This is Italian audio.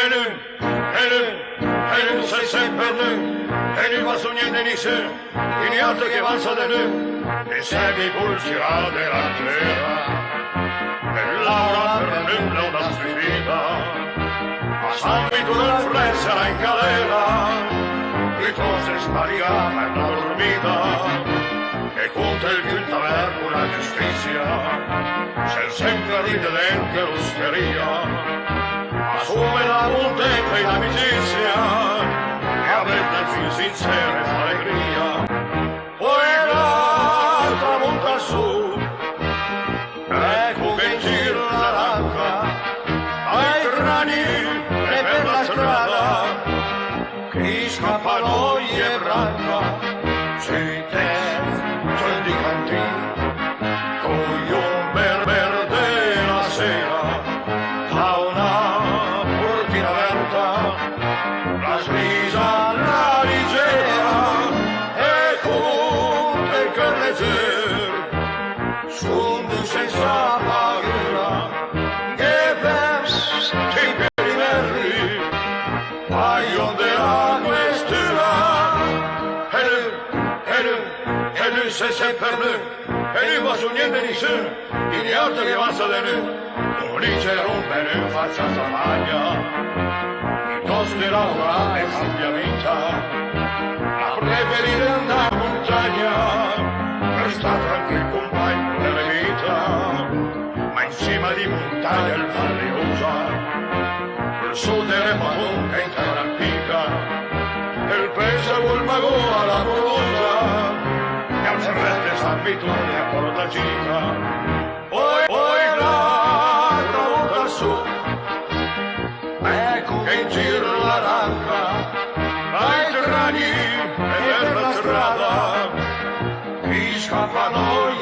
nu sei sempre nu, e nu va su niente di sé, in altro che avanza da nu, e segui pulcirà della terra, e Laura per nulla una sfida, a sanguito del fre sarà in galera, e tu sei sparigata e una dormita, e conta il più in taverna una giustizia, c'è sempre ridente l'osteria, assume la contenta in amicizia, e avrebbe il fin sincero e allegria. Poi la tramonta su, ecco che in giro la ranca, ai grani e per la strada, chi scappa noi e branca, ci c'è di cantin, coglion berber della sera, a una portina aperta, la svisa la leggera, e con il cor legger, su senza paura, che vesti per i merri, paglion della questura, e lui sei sempre nu, e lui va su niente di sé, in altro che avanza da nu, non dice rompe nu faccia sta maglia, piuttosto lavora e cambia vita, la preferire andare a montagna, per sta tranquillo compagno della vita, ma in cima di montagna il valle usa, il sud delle monte in terra antica, e il peso col mago alla colosa, e al ferrete s'abitudine a porta cica, poi la tramonta su, ecco che in giro la ranca, ai grani e per la strada, chi scappa noi